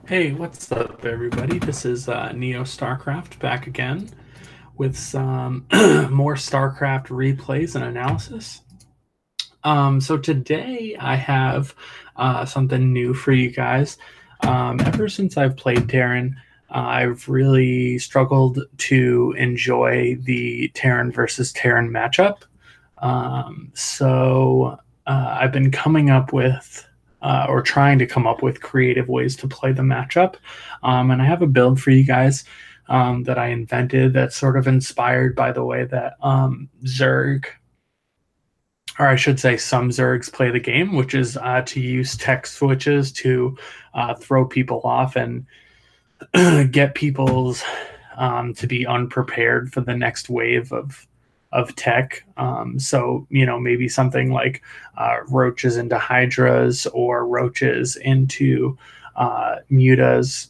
Hey, what's up, everybody? This is Neo Starcraft back again with some more Starcraft replays and analysis. So today I have something new for you guys. Ever since I've played Terran, I've really struggled to enjoy the Terran versus Terran matchup. I've been coming up with or trying to come up with creative ways to play the matchup. And I have a build for you guys that I invented that's sort of inspired by the way that Zerg, or I should say some Zergs play the game, which is to use tech switches to throw people off and get people's to be unprepared for the next wave of tech. So maybe something like roaches into hydras or roaches into mutas,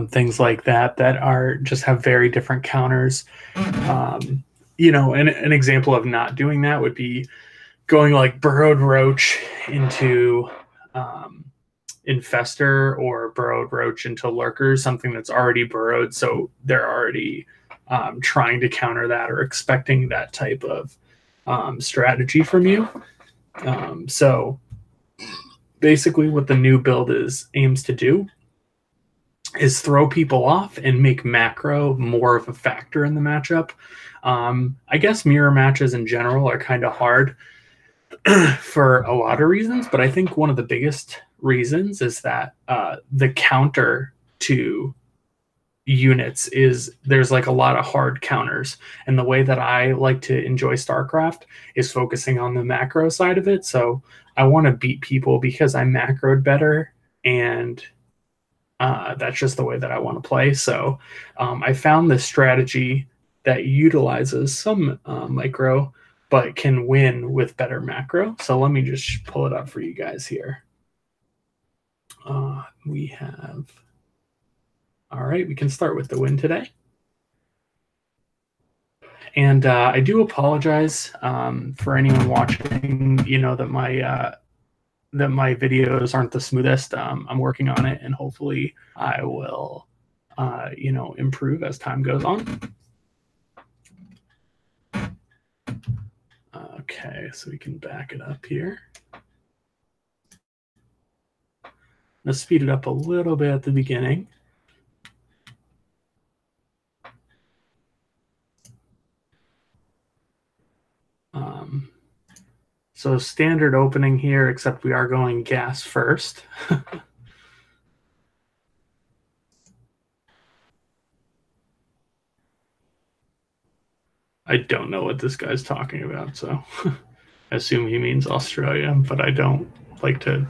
things like that that are just have very different counters. An example of not doing that would be going like burrowed roach into infester or burrowed roach into lurkers, something that's already burrowed, so they're already trying to counter that or expecting that type of strategy from you. So basically, what the new build is aims to do is throw people off and make macro more of a factor in the matchup. I guess mirror matches in general are kind of hard for a lot of reasons, but I think one of the biggest reasons is that the counter to units is there's like a lot of hard counters, and the way that I like to enjoy StarCraft is focusing on the macro side of it. So I want to beat people because I macroed better, and that's just the way that I want to play. So I found this strategy that utilizes some micro, but can win with better macro. So let me just pull it up for you guys here. We have, all right, we can start with the win today. And I do apologize for anyone watching, that my videos aren't the smoothest. I'm working on it, and hopefully I will, improve as time goes on. Okay, so we can back it up here. Let's speed it up a little bit at the beginning. So standard opening here, except we are going gas first. I don't know what this guy's talking about, so I assume he means Australia, but I don't like to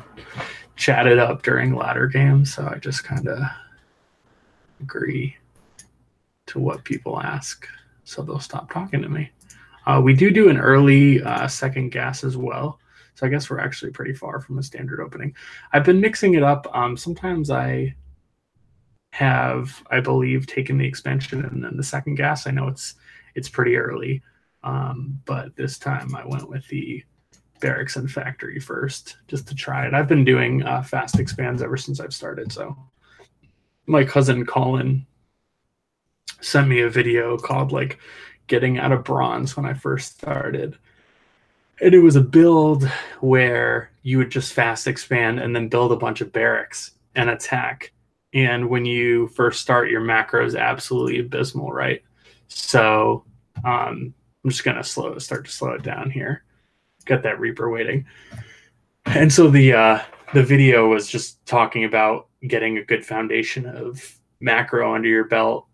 chat it up during ladder games, so I just kind of agree to what people ask, so they'll stop talking to me. We do an early second gas as well, so I guess we're actually pretty far from a standard opening. I've been mixing it up. Sometimes I have, I believe, taken the expansion and then the second gas. I know it's pretty early, but this time I went with the barracks and factory first just to try it. I've been doing fast expands ever since I've started. So my cousin Colin sent me a video called like getting out of bronze when I first started. And it was a build where you would just fast expand and then build a bunch of barracks and attack. And when you first start, your macro is absolutely abysmal, right? So I'm just gonna start to slow it down here. Got that Reaper waiting. And so the video was just talking about getting a good foundation of macro under your belt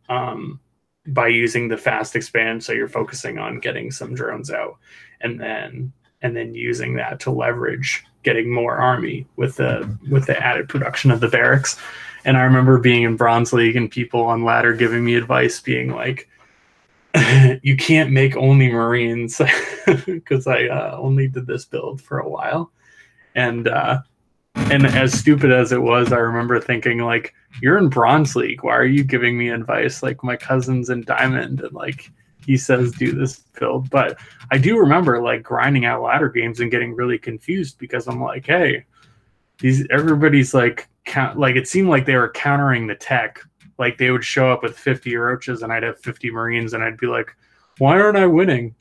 by using the fast expand. So you're focusing on getting some drones out, and then using that to leverage getting more army with the added production of the barracks. And I remember being in Bronze League and people on ladder giving me advice, being like, "You can't make only Marines," because I only did this build for a while, and as stupid as it was, I remember thinking like, "You're in Bronze League. Why are you giving me advice? Like my cousin's in Diamond, and like he says do this build." But I do remember like grinding out ladder games and getting really confused because I'm like, "Hey, everybody's like it seemed like they were countering the tech. Like they would show up with 50 roaches and I'd have 50 marines and I'd be like, why aren't I winning?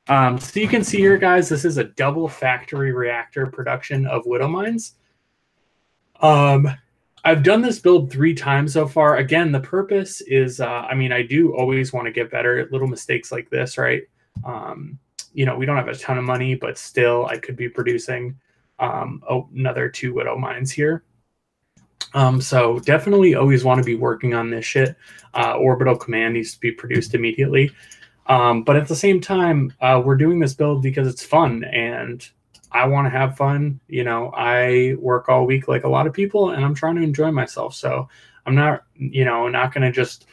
So you can see here, guys, this is a double factory reactor production of Widow Mines. I've done this build 3 times so far. Again, the purpose is, I mean, I do always want to get better at little mistakes like this, right? You know, we don't have a ton of money, but still I could be producing another 2 Widow Mines here. So definitely always want to be working on this shit. Orbital command needs to be produced immediately. But at the same time, we're doing this build because it's fun and I want to have fun. You know, I work all week like a lot of people and I'm trying to enjoy myself. So I'm not, you know, not going to just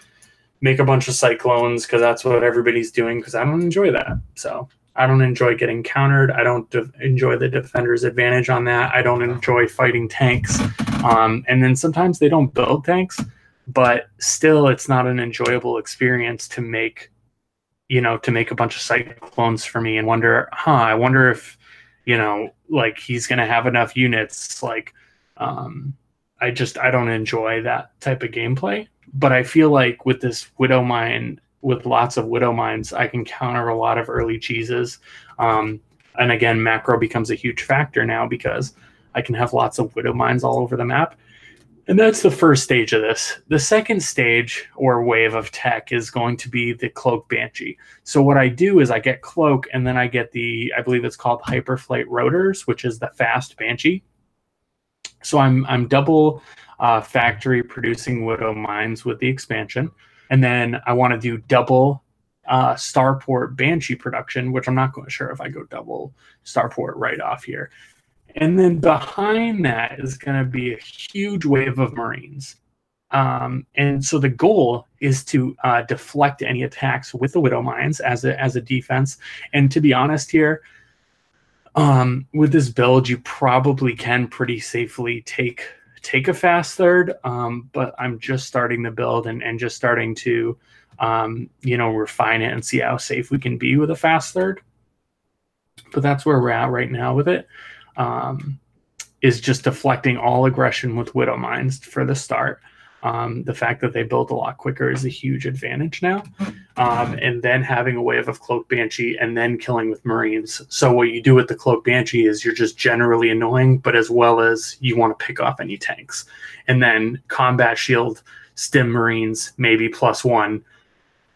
make a bunch of cyclones because that's what everybody's doing, because I don't enjoy that. So I don't enjoy getting countered. I don't enjoy the defender's advantage on that. I don't enjoy fighting tanks. And then sometimes they don't build tanks, but still it's not an enjoyable experience to make, you know, to make a bunch of cyclones for me and wonder, I wonder if, you know, like he's going to have enough units. Like, I don't enjoy that type of gameplay, but I feel like with this Widow Mine, with lots of Widow Mines, I can counter a lot of early cheeses. And again, macro becomes a huge factor now because I can have lots of Widow Mines all over the map. And that's the first stage of this. The second stage or wave of tech is going to be the Cloak Banshee. So what I do is I get Cloak and then I get I believe it's called Hyperflight Rotors, which is the fast Banshee. So I'm double factory producing Widow Mines with the expansion. And then I want to do double Starport Banshee production, which I'm not sure if I go double Starport right off here. And then behind that is going to be a huge wave of Marines. And so the goal is to deflect any attacks with the Widow Mines as a defense. And to be honest here, with this build, you probably can pretty safely take a fast third, but I'm just starting the build and just starting to, you know, refine it and see how safe we can be with a fast third. But that's where we're at right now with it. Is just deflecting all aggression with Widow Mines for the start. The fact that they built a lot quicker is a huge advantage now. And then having a wave of Cloak Banshee and then killing with Marines. So what you do with the Cloak Banshee is you're just generally annoying, but as well as you want to pick off any tanks. And then Combat Shield, Stim Marines, maybe +1,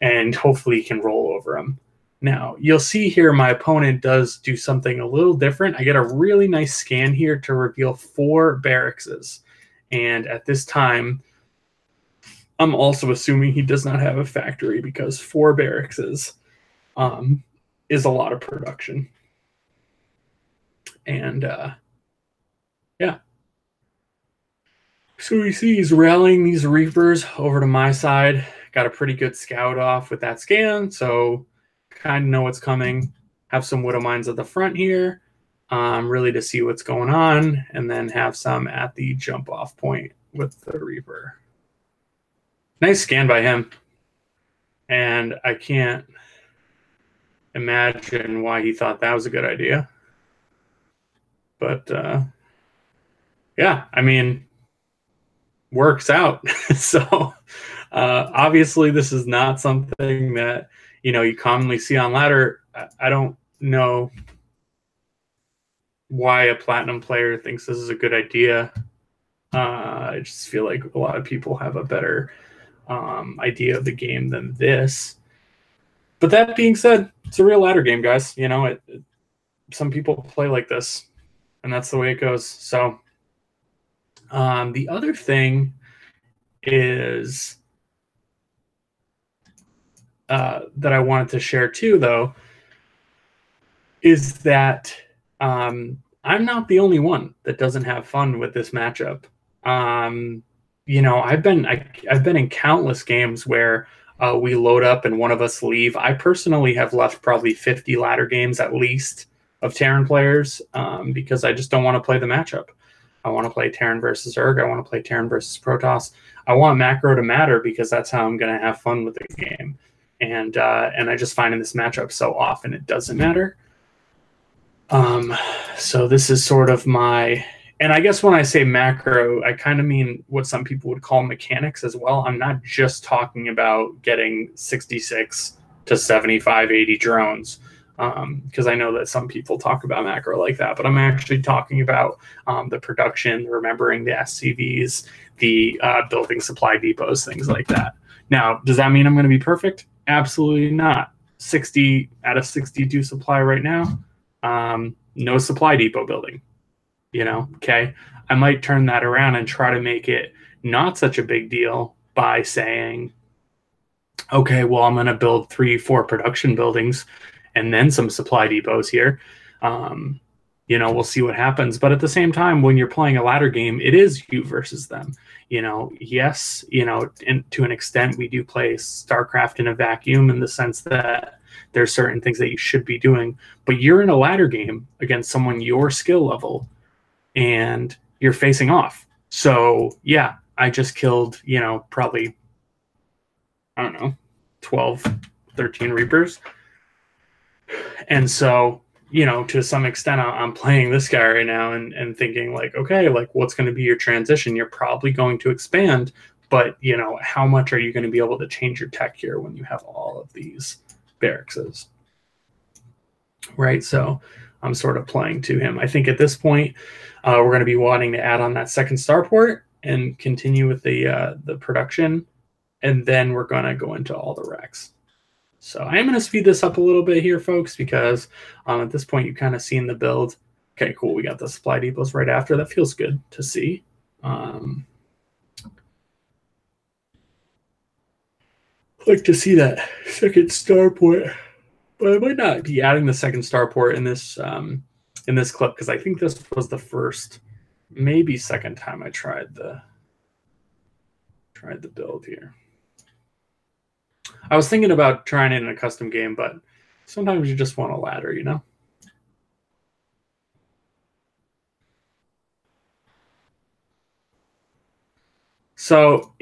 and hopefully you can roll over them. Now, you'll see here my opponent does do something a little different. I get a really nice scan here to reveal 4 barracks. And at this time, I'm also assuming he does not have a factory because 4 barracks is a lot of production. And yeah. So we see he's rallying these Reapers over to my side. Got a pretty good scout off with that scan, so kind of know what's coming. Have some Widow Mines at the front here, really to see what's going on, and then have some at the jump off point with the Reaper. Nice scan by him. And I can't imagine why he thought that was a good idea. But yeah, I mean, works out. So obviously this is not something that, you know, you commonly see on ladder. I don't know why a platinum player thinks this is a good idea. I just feel like a lot of people have a better idea of the game than this. But that being said, it's a real ladder game, guys. You know, some people play like this, and that's the way it goes. So the other thing is that I wanted to share too, though, is that I'm not the only one that doesn't have fun with this matchup. You know, I've been in countless games where we load up and one of us leave. I personally have left probably 50 ladder games at least of Terran players because I just don't want to play the matchup. I want to play Terran versus Erg. I want to play Terran versus Protoss. I want macro to matter because that's how I'm going to have fun with the game. And I just find in this matchup so often it doesn't matter. So this is sort of my And I guess when I say macro, I kind of mean what some people would call mechanics as well. I'm not just talking about getting 66 to 75, 80 drones, because I know that some people talk about macro like that, but I'm actually talking about the production, remembering the SCVs, the building supply depots, things like that. Now, does that mean I'm going to be perfect? Absolutely not. 60 out of 62 supply right now, no supply depot building. Okay, I might turn that around and try to make it not such a big deal by saying, okay, well, I'm going to build 3 4 production buildings and then some supply depots here. We'll see what happens, but at the same time, when you're playing a ladder game, it is you versus them. Yes, to an extent, we do play Starcraft in a vacuum in the sense that there's certain things that you should be doing, but you're in a ladder game against someone your skill level, and you're facing off. So yeah, I just killed, probably, I don't know, 12, 13 Reapers. And so, to some extent, I'm playing this guy right now and thinking like, okay, like what's going to be your transition? You're probably going to expand, but how much are you going to be able to change your tech here when you have all of these barracks? Right. So I'm sort of playing to him. I think at this point, we're going to be wanting to add on that second starport and continue with the production, and then we're going to go into all the racks. So I am going to speed this up a little bit here, folks, because at this point you've kind of seen the build. Okay, cool. We got the supply depots right after. That feels good to see. Like to see that second starport. But I might not be adding the second starport in this clip, because I think this was the first, maybe second time I tried the build here. I was thinking about trying it in a custom game, but sometimes you just want a ladder, So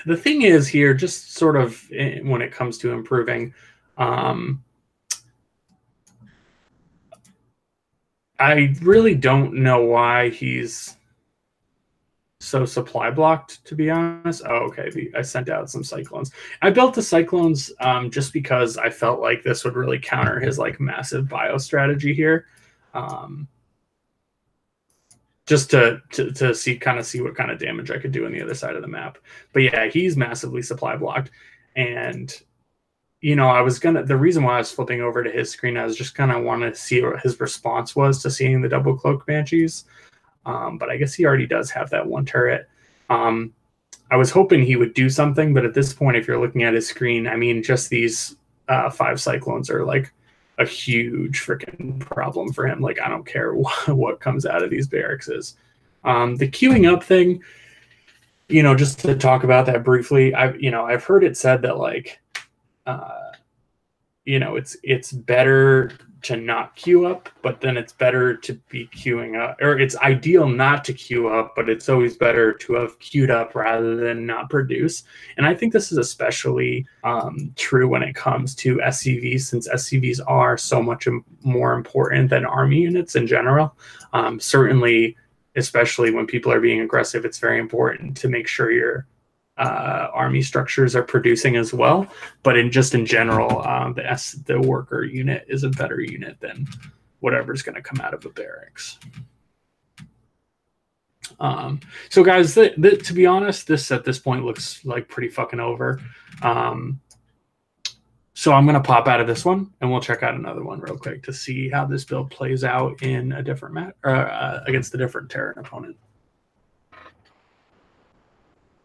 the thing is here, just sort of when it comes to improving, I really don't know why he's so supply blocked, to be honest. Oh, okay. I sent out some cyclones. I built the cyclones just because I felt like this would really counter his like massive bio strategy here. Just to see what kind of damage I could do on the other side of the map. But yeah, he's massively supply blocked. And the reason why I was flipping over to his screen, I was just kind of wanted to see what his response was to seeing the double cloak banshees. But I guess he already does have that one turret. I was hoping he would do something, but at this point, if you're looking at his screen, I mean, just these 5 cyclones are like a huge freaking problem for him. Like, I don't care what comes out of these barracks. The queuing up thing, just to talk about that briefly, I've heard it said that like, it's better to not queue up, but then it's better to be queuing up, or it's ideal not to queue up, but it's always better to have queued up rather than not produce. And I think this is especially true when it comes to SCVs, since SCVs are so much more important than army units in general. Certainly, especially when people are being aggressive, it's very important to make sure your army structures are producing as well. But in general, the worker unit is a better unit than whatever's going to come out of a barracks. So guys, to be honest, this at this point looks like pretty fucking over. So I'm going to pop out of this one, and we'll check out another one real quick to see how this build plays out in a different map, or against a different Terran opponent.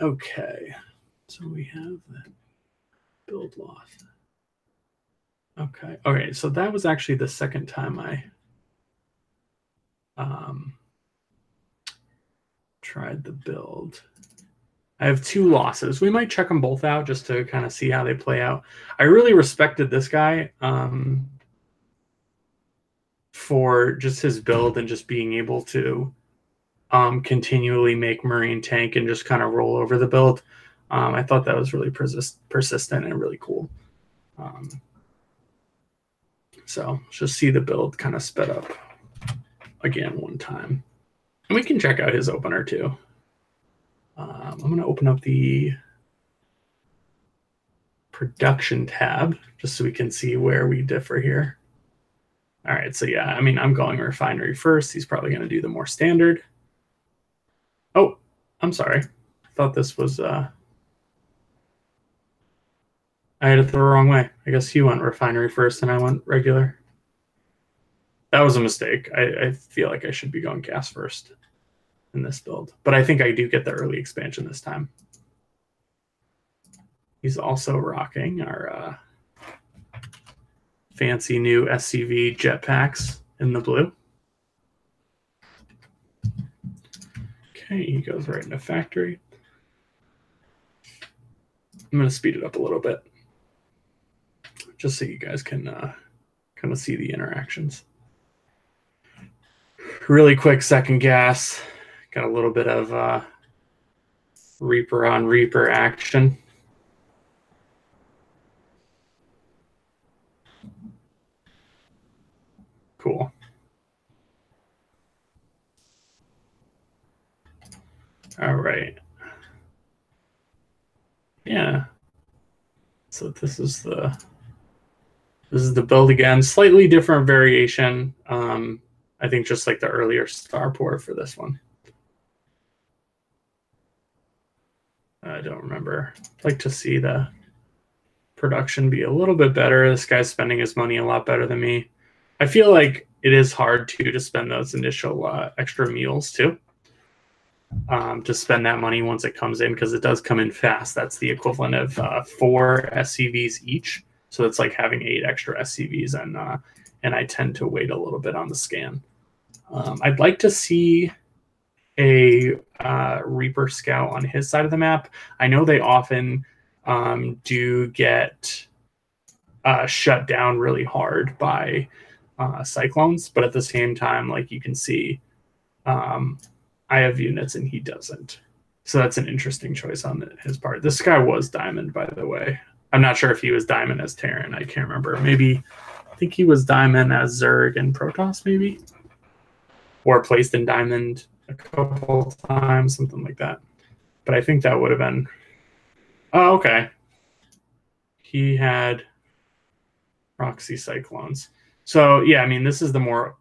Okay, so we have that build loss. Okay, so that was actually the second time I tried the build. I have 2 losses. We might check them both out just to kind of see how they play out. I really respected this guy for just his build and just being able to continually make Marine tank and just kind of roll over the build. I thought that was really persistent and really cool. So let's just see the build kind of sped up again one time. And we can check out his opener too. I'm going to open up the production tab just so we can see where we differ here. All right, so yeah, I mean, I'm going refinery first. He's probably going to do the more standard. Oh, I'm sorry. I thought this was, I had it the wrong way. I guess you went refinery first and I went regular. That was a mistake. I feel like I should be going gas first in this build, but I think I do get the early expansion this time. He's also rocking our fancy new SCV jetpacks in the blue. Okay, he goes right into factory. I'm going to speed it up a little bit just so you guys can kind of see the interactions. Really quick second gas. Got a little bit of Reaper on Reaper action. Cool. All right. Yeah. So this is the build again. Slightly different variation. I think just like the earlier starport for this one. I don't remember. I'd like to see the production be a little bit better. This guy's spending his money a lot better than me. I feel like it is hard to spend those initial extra meals too. To spend that money once it comes in, because it does come in fast. That's the equivalent of 4 SCVs each. So it's like having 8 extra SCVs, and I tend to wait a little bit on the scan. I'd like to see a Reaper Scout on his side of the map. I know they often do get shut down really hard by cyclones, but at the same time, like you can see, I have units and he doesn't. So that's an interesting choice on his part. This guy was Diamond, by the way. I'm not sure if he was Diamond as Terran. I can't remember. Maybe, I think he was Diamond as Zerg and Protoss, maybe? Or placed in Diamond a couple times, something like that. But I think that would have been... Oh, okay. He had Proxy Cyclones. So, yeah, I mean, this is the more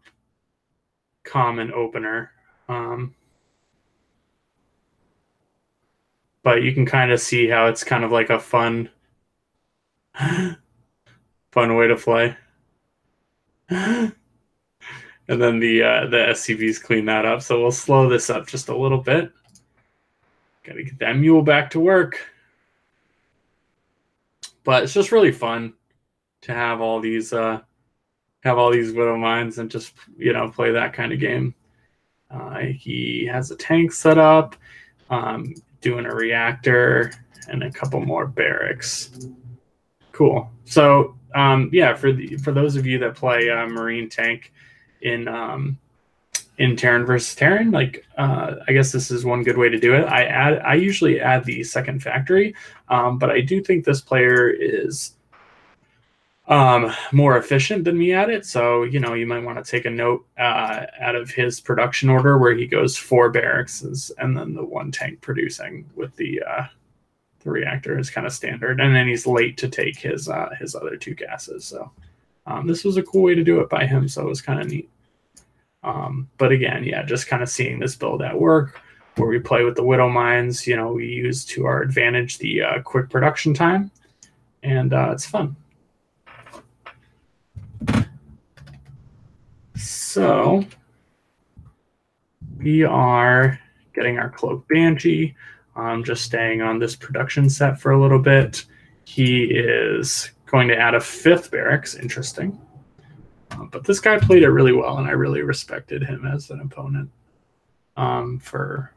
common opener. But you can kind of see how it's kind of like a fun way to play. And then the SCVs clean that up. So we'll slow this up just a little bit. Got to get that mule back to work. But it's just really fun to have all these widow mines and just play that kind of game. He has a tank set up, doing a reactor and a couple more barracks. Cool. So yeah, for those of you that play Marine tank in Terran versus Terran, like I guess this is one good way to do it. I usually add the second factory, but I do think this player is more efficient than me at it. So you might want to take a note out of his production order where he goes 4 barracks and then the 1 tank producing with the reactor is kind of standard, and then he's late to take his other 2 gases. So this was a cool way to do it by him, so it was kind of neat. But again, yeah, just kind of seeing this build at work where we play with the widow mines. We use to our advantage the quick production time, and it's fun. So we are getting our Cloak Banshee. Just staying on this production set for a little bit. He is going to add a 5th barracks. Interesting. But this guy played it really well, and I really respected him as an opponent for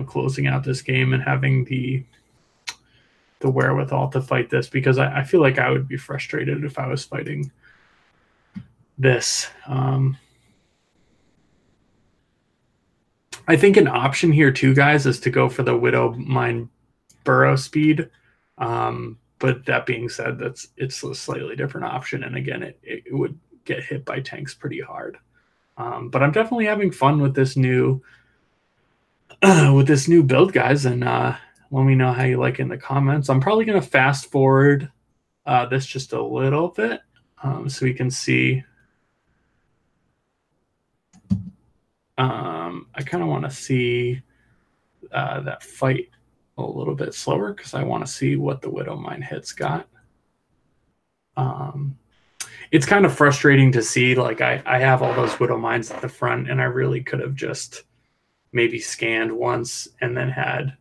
closing out this game and having the wherewithal to fight this, because I feel like I would be frustrated if I was fighting this. I think an option here too, guys, is to go for the Widow Mine burrow speed. But that being said, it's a slightly different option, and again, it would get hit by tanks pretty hard. But I'm definitely having fun with this new build, guys. And let me know how you like it in the comments. I'm probably gonna fast forward this just a little bit so we can see. I kind of want to see that fight a little bit slower because I want to see what the Widow Mine hits got. It's kind of frustrating to see, like, I have all those Widow Mines at the front, and I really could have just maybe scanned once and then had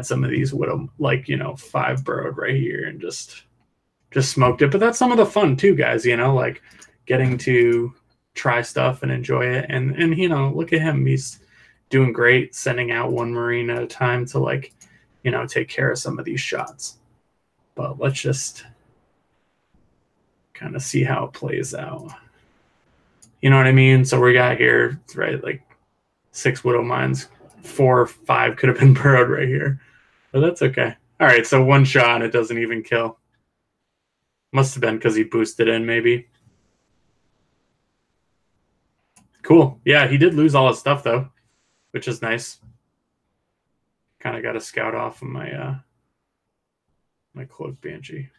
some of these Widow, like, 5 burrowed right here and just smoked it. But that's some of the fun too, guys, like getting to try stuff and enjoy it. And look at him. He's doing great, sending out 1 Marine at a time to, like, take care of some of these shots. But let's just kind of see how it plays out. You know what I mean? So we got here, right, like 6 Widow Mines, 4 or 5 could have been burrowed right here. But that's okay. All right, so 1 shot, it doesn't even kill. Must have been because he boosted in, maybe. Cool. Yeah, he did lose all his stuff, though, which is nice. Kind of got a scout off of my my Cloak Banshee.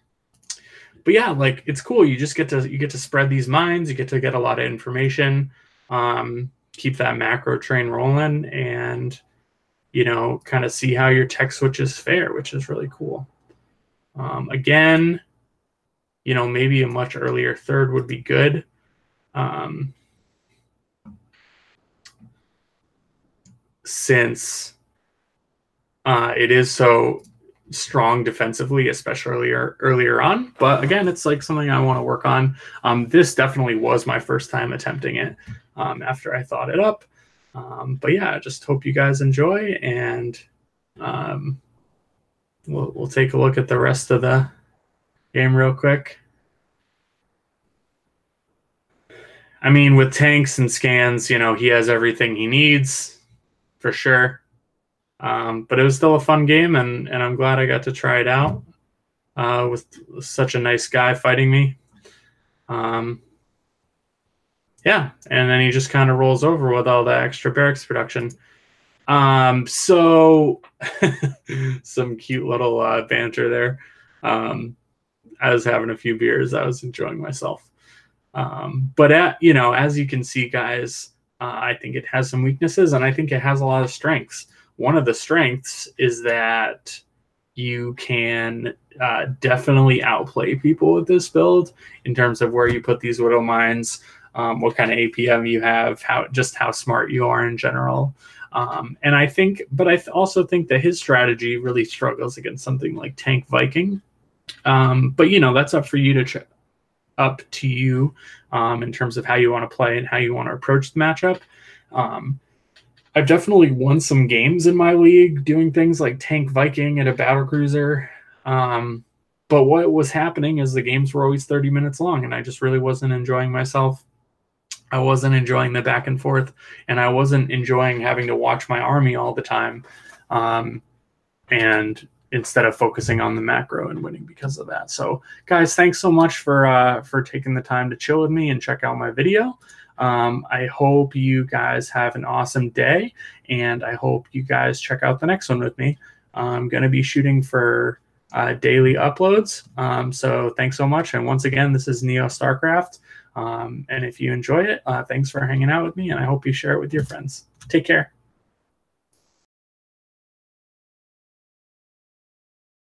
But yeah, like, it's cool. You just get to spread these mines. You get to get a lot of information. Keep that macro train rolling, and kind of see how your tech switches fare, which is really cool. Again, maybe a much earlier third would be good. Since it is so strong defensively, especially earlier on. But again, it's like something I want to work on. This definitely was my first time attempting it after I thought it up. But yeah, I just hope you guys enjoy, and we'll take a look at the rest of the game real quick. I mean, with tanks and scans, he has everything he needs for sure. But it was still a fun game, and I'm glad I got to try it out with such a nice guy fighting me. Yeah, and then he just kind of rolls over with all the extra barracks production. So some cute little banter there. I was having a few beers. I was enjoying myself. But as you can see, guys, I think it has some weaknesses, and I think it has a lot of strengths. One of the strengths is that you can definitely outplay people with this build in terms of where you put these Widow Mines, what kind of APM you have, how smart you are in general. And I also think that his strategy really struggles against something like Tank Viking. But that's up for you to check. Up to you in terms of how you want to play and how you want to approach the matchup. I've definitely won some games in my league doing things like Tank Viking at a battlecruiser. But what was happening is the games were always 30 minutes long, and I just really wasn't enjoying myself. I wasn't enjoying the back and forth, and I wasn't enjoying having to watch my army all the time. And instead of focusing on the macro and winning because of that. So guys, thanks so much for taking the time to chill with me and check out my video. I hope you guys have an awesome day, and I hope you guys check out the next one with me. I'm going to be shooting for daily uploads. So thanks so much. And once again, this is Neo Starcraft. And if you enjoy it, thanks for hanging out with me, and I hope you share it with your friends. Take care.